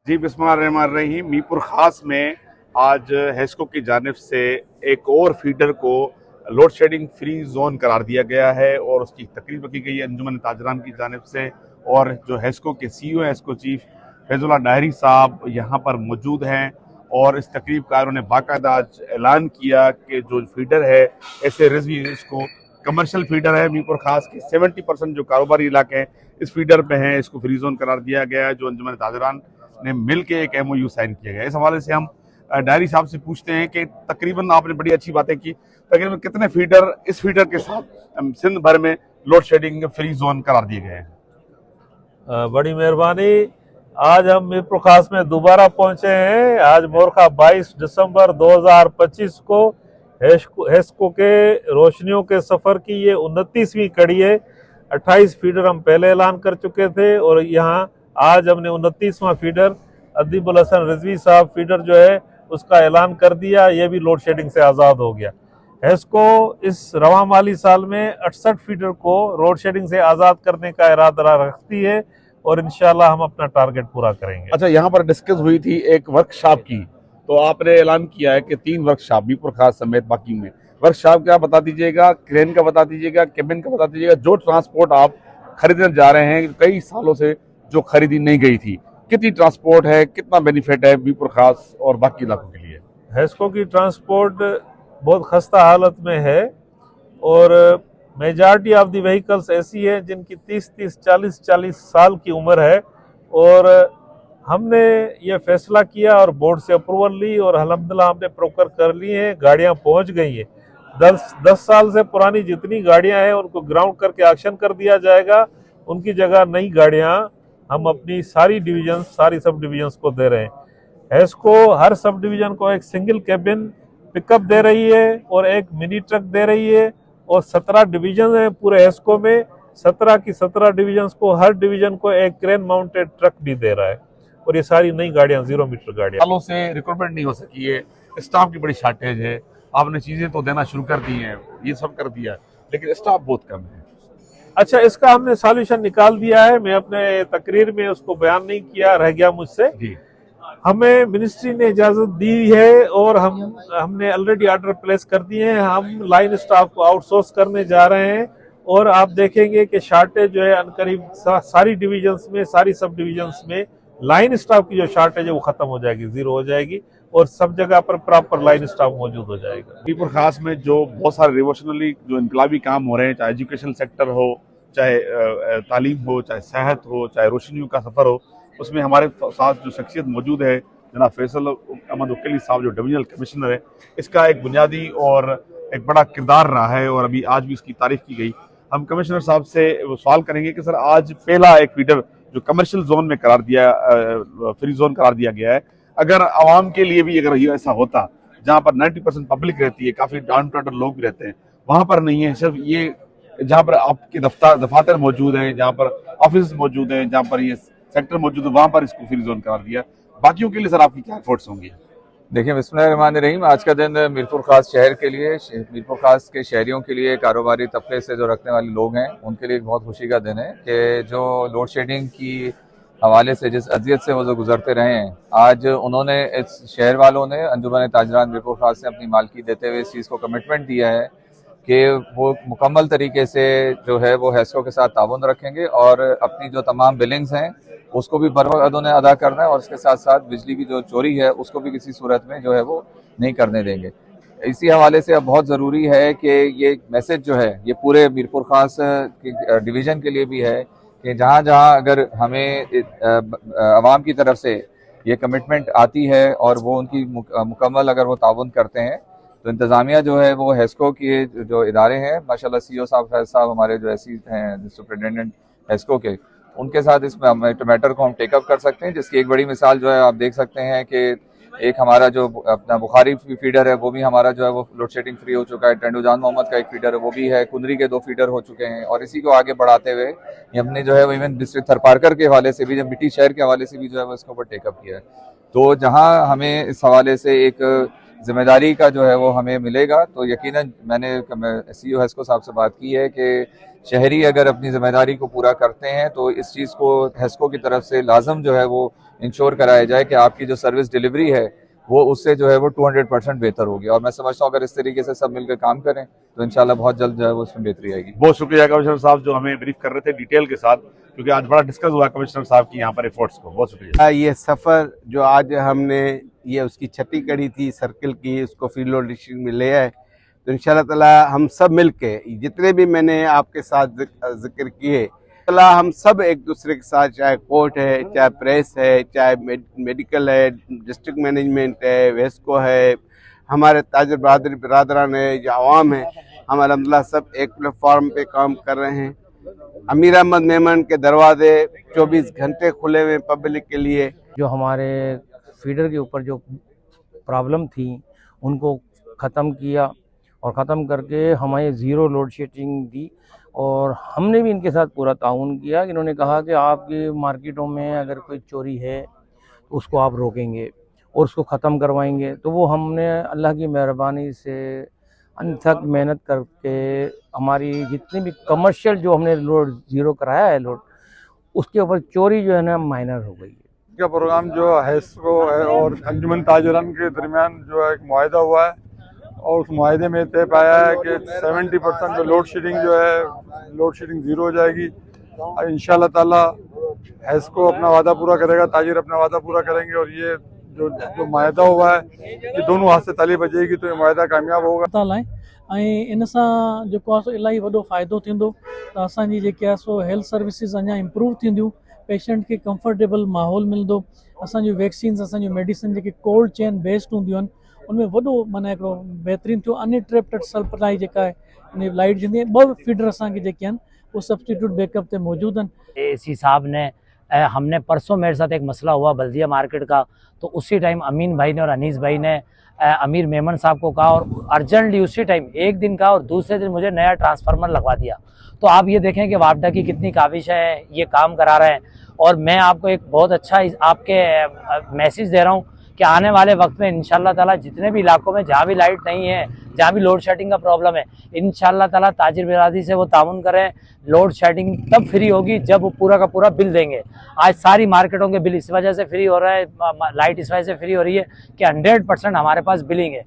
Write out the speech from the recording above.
जी बिस्मिल्लाहिर्रहमानिर्रहीम। मीरपुर खास में आज हेस्को की जानिब से एक और फीडर को लोड शेडिंग फ्री जोन करार दिया गया है और उसकी तकरीब रखी गई है अंजुमन ताजरान की जानिब से। और जो हेस्को के सीईओ हैं, हेस्को चीफ फैजुल्लाह डायरी साहब यहाँ पर मौजूद हैं और इस तकरीब का उन्होंने बाकायदा आज ऐलान किया कि जो फीडर है ऐसे रिजवी इसको कमर्शियल फीडर है मीरपुर खास की 70% जो कारोबारी इलाके हैं इस फीडर पे हैं, इसको फ्री जोन करार दिया गया है। जो अंजुमन ताजरान ने मिल के एक एमओयू साइन किया गया। इस हवाले से हम डायरी साहब से पूछते हैं कि तकरीबन आपने बड़ी अच्छी बातें की, तकरीबन कितने फीडर इस फीडर के साथ सिंध भर में लोड शेडिंग फ्री जोन करार दिए गए हैं। बड़ी मेहरबानी। आज हम मीरपुर खास में दोबारा पहुंचे हैं। आज मोरखा 22 दिसंबर 2025 को हेस्को के रोशनियों के सफर की ये 29वीं कड़ी है। 28 फीडर हम पहले ऐलान कर चुके थे और यहाँ आज हमने 29वां फीडर अदीबुल हसन रिजवी साहब फीडर जो है उसका ऐलान कर दिया। ये भी लोड शेडिंग से आज़ाद हो गया। हेस्को इस रवा माली साल में 68 फीडर को लोड शेडिंग से आज़ाद करने का इरादा रखती है और इंशाल्लाह हम अपना टारगेट पूरा करेंगे। अच्छा, यहाँ पर डिस्कस हुई थी एक वर्कशॉप की, तो आपने ऐलान किया है कि 3 वर्कशॉप मीरपुर खास समेत बाकी में वर्कशॉप क्या बता दीजिएगा, क्रेन का बता दीजिएगा, केबिन का बता दीजिएगा। जो ट्रांसपोर्ट आप खरीदने जा रहे हैं कई सालों से जो खरीदी नहीं गई थी, कितनी ट्रांसपोर्ट है, कितना बेनिफिट है मीरपुर खास और बाकी इलाकों के लिए? हेस्को की ट्रांसपोर्ट बहुत खस्ता हालत में है और मेजॉरिटी ऑफ दी व्हीकल्स ऐसी है जिनकी 30-30, 40-40 साल की उम्र है और हमने ये फैसला किया और बोर्ड से अप्रूवल ली और अल्हम्दुलिल्लाह हमने प्रोकर कर ली है। गाड़ियां पहुंच गई हैं। 10 साल से पुरानी जितनी गाड़ियां हैं उनको ग्राउंड करके एक्शन कर दिया जाएगा। उनकी जगह नई गाड़ियां हम अपनी सारी सब डिविजन्स को दे रहे हैं। हेस्को हर सब डिवीजन को एक सिंगल कैबिन पिकअप दे रही है और एक मिनी ट्रक दे रही है और 17 डिवीजन है पूरे हेस्को में। 17 की 17 डिवीजन को हर डिवीजन को एक क्रेन माउंटेड ट्रक भी दे रहा है और ये सारी नई गाड़ियां 0 मीटर गाड़ियां। सालों से रिक्रूटमेंट नहीं हो सकी है, स्टाफ की बड़ी शॉर्टेज है। आपने चीजें तो देना शुरू कर दी हैं, ये सब कर दिया, लेकिन स्टाफ बहुत कम है। अच्छा, इसका हमने सॉल्यूशन निकाल दिया है। मैं अपने तकरीर में उसको बयान नहीं किया, रह गया मुझसे। हमें मिनिस्ट्री ने इजाजत दी है और हमने ऑलरेडी ऑर्डर प्लेस कर दिए हैं। हम लाइन स्टाफ को आउटसोर्स करने जा रहे हैं और आप देखेंगे कि शॉर्टेज जो है अनकरीब सारी डिविजन्स में, सारी सब डिविजन्स में लाइन स्टाफ की जो शॉर्टेज है वो खत्म हो जाएगी, 0 हो जाएगी और सब जगह पर प्रॉपर लाइन स्टाफ मौजूद हो जाएगा। मीरपुर खास में जो बहुत सारे रिवोल्यूशनरी जो इनकलाबी काम हो रहे हैं, चाहे एजुकेशन सेक्टर हो, चाहे तालीम हो, चाहे सेहत हो, चाहे रोशनियों का सफर हो, उसमें हमारे साथ जो शख्सियत मौजूद है जनाब फैसल अहमद वकीली साहब जो डिविजनल कमिश्नर है, इसका एक बुनियादी और एक बड़ा किरदार रहा है और अभी आज भी इसकी तारीफ की गई। हम कमिश्नर साहब से वो सवाल करेंगे कि सर आज पहला एक फीडर जो कमर्शियल जोन में फ्री जोन करार दिया गया है, अगर आवाम के लिए भी अगर ये ऐसा होता जहाँ पर 90% पब्लिक रहती है, काफी डाउन टू लोग भी रहते हैं, वहां पर नहीं है, सिर्फ ये जहाँ पर आपके दफातर मौजूद हैं, जहाँ पर ऑफिस मौजूद हैं, जहाँ पर ये सेक्टर मौजूद है, वहां पर इसको फ्री जोन करार दिया। बाकियों के लिए सर आपकी क्या एफर्ट्स होंगी? देखिए, बिस्मिल्लाहिर्रहमानिर्रहीम। आज का दिन मीरपुर खास शहर के लिए, मीरपुर खास के शहरियों के लिए, कारोबारी तबके से जो रखने वाले लोग हैं उनके लिए बहुत खुशी का दिन है कि जो लोड शेडिंग की हवाले से जिस अजियत से वो जो गुजरते रहे हैं, आज उन्होंने, इस शहर वालों ने अंजुमन ताजरान मीरपुर खास से अपनी मालकी देते हुए इस चीज़ को कमिटमेंट दिया है कि वो मुकम्मल तरीके से जो है वो हेस्को के साथ ताउन रखेंगे और अपनी जो तमाम बिलिंग्स हैं उसको भी बर वक्त उन्हें अदा करना है और उसके साथ साथ बिजली की जो चोरी है उसको भी किसी सूरत में जो है वो नहीं करने देंगे। इसी हवाले से अब बहुत ज़रूरी है कि ये मैसेज जो है ये पूरे मीरपुर खास डिवीज़न के लिए भी है कि जहाँ जहाँ अगर हमें आवाम की तरफ से ये कमिटमेंट आती है और वो उनकी मुकम्मल अगर वो ताउन करते हैं तो इंतज़ामिया जो है वो हेस्को के जो इदारे हैं, माशाल्लाह सीईओ साहब, फैज साहब हमारे जो एसी हैं सुपरिटेंडेंट हेस्को के, उनके साथ इस मैटर को हम टेकअप कर सकते हैं। जिसकी एक बड़ी मिसाल जो है आप देख सकते हैं कि एक हमारा जो अपना बुखारी फीडर है वो भी हमारा जो है वो लोड शेडिंग फ्री हो चुका है। टेंडुजान मोहम्मद का एक फीडर है वो भी है, कुंदरी के 2 फीडर हो चुके हैं और इसी को आगे बढ़ाते हुए हमने जो है वो इवन डिस्ट्रिक्ट थरपारकर के हवाले से भी, जब मिट्टी शहर के हवाले से भी जो है वो इसके ऊपर टेकअप किया है। तो जहाँ हमें इस हवाले से एक जिम्मेदारी का जो है वो हमें मिलेगा। तो यकीनन मैंने CEO हेस्को साहब से बात की है कि शहरी अगर अपनी जिम्मेदारी को पूरा करते हैं तो इस चीज़ को हेस्को की तरफ से लाजम जो है वो इंश्योर कराया जाए कि आपकी जो सर्विस डिलीवरी है वो उससे जो है वो 200% बेहतर होगी। और मैं समझता हूँ अगर इस तरीके से सब मिलकर काम करें तो इंशाल्लाह बहुत जल्द जो है वो उसमें बेहतरी आएगी। बहुत शुक्रिया कमिश्नर साहब जो हमें ब्रीफ कर रहे थे डिटेल के साथ, क्योंकि आज बड़ा डिस्कस हुआ कमिश्नर साहब की यहाँ पर एफर्ट्स को। बहुत शुक्रिया। ये सफ़र जो आज हमने ये उसकी छठी कड़ी थी सर्किल की, उसको फील्ड लोड डिस्ट्रिक्ट में ले आए, तो इंशाल्लाह ताला हम सब मिल के जितने भी मैंने आपके साथ जिक्र किए, ताला हम सब एक दूसरे के साथ, चाहे कोर्ट है, चाहे प्रेस है, चाहे मेडिकल है, डिस्ट्रिक्ट मैनेजमेंट है, वेस्को है, हमारे ताजर बरादरान है, जो आवाम है, हम अल्हम्दुलिल्लाह सब एक प्लेटफॉर्म पे काम कर रहे हैं। अमीर अहमद मेमन के दरवाजे 24 घंटे खुले हुए पब्लिक के लिए। जो हमारे फीडर के ऊपर जो प्रॉब्लम थी उनको ख़त्म किया और ख़त्म करके हमें ज़ीरो लोड शेडिंग दी, और हमने भी इनके साथ पूरा ताउन किया। इन्होंने कहा कि आपकी मार्केटों में अगर कोई चोरी है तो उसको आप रोकेंगे और उसको ख़त्म करवाएंगे। तो वो हमने अल्लाह की मेहरबानी से अनथक मेहनत करके हमारी जितनी भी कमर्शियल जो हमने लोड ज़ीरो कराया है लोड, उसके ऊपर चोरी जो है ना माइनर हो गई है। का प्रोग्राम जो हेस्को और अंजुमन ताजरान के दरमियान जो है एक मुआहदा हुआ है, और उस मुआहदे में तय पाया है कि 70% लोड शेडिंग जो है लोड शेडिंग ज़ीरो हो जाएगी। और इंशाल्लाह ताला हेस्को अपना वादा पूरा करेगा, ताजिर अपना वादा पूरा करेंगे, और ये जो मुआहदा हुआ है ये दोनों हाथ से ताली बजेगी तो ये मुआहदा कामयाब होगा। इन सां जेको आहे सो इलाही वॾो फ़ाइदो थींदो, त असांजी जेके आहे सो हेल्थ सर्विसिस अञा इम्प्रूव थींदियूं, पेशेंट खे कंफर्टेबल माहौल मिलंदो, असांजियूं वैक्सीन्स, असांजियूं मेडिसिन जेके कोल्ड चेन बेस्ड हूंदियूं आहिनि उनमें वॾो माना हिकिड़ो बहितरीनु थियो। अनइंटरप्टेड सप्लाई जेका आहे इन लाइट जींदी आहे, 2 फीडर असांखे जेके आहिनि वो सब्सटीट्यूट बैकअप ते मौजूद आहिनि। एसी साहब ने हमने परसों मेरे साथ एक मसला हुआ बल्दिया मार्केट का, तो उसी टाइम अमीन भाई ने और अनीस भाई ने अमीर मेमन साहब को कहा, और अर्जेंटली उसी टाइम एक दिन का और दूसरे दिन मुझे नया ट्रांसफार्मर लगवा दिया। तो आप ये देखें कि वापडा की कितनी काविश है, ये काम करा रहे हैं। और मैं आपको एक बहुत अच्छा आपके मैसेज दे रहा हूँ कि आने वाले वक्त में इंशाल्लाह ताला जितने भी इलाकों में जहाँ भी लाइट नहीं है, जहाँ भी लोड शेडिंग का प्रॉब्लम है, इंशाल्लाह ताला ताजिर बिरादरी से वो ताउन करें। लोड शेडिंग तब फ्री होगी जब वो पूरा का पूरा बिल देंगे। आज सारी मार्केटों के बिल इस वजह से फ्री हो रहा है, लाइट इस वजह से फ्री हो रही है कि 100% हमारे पास बिलिंग है।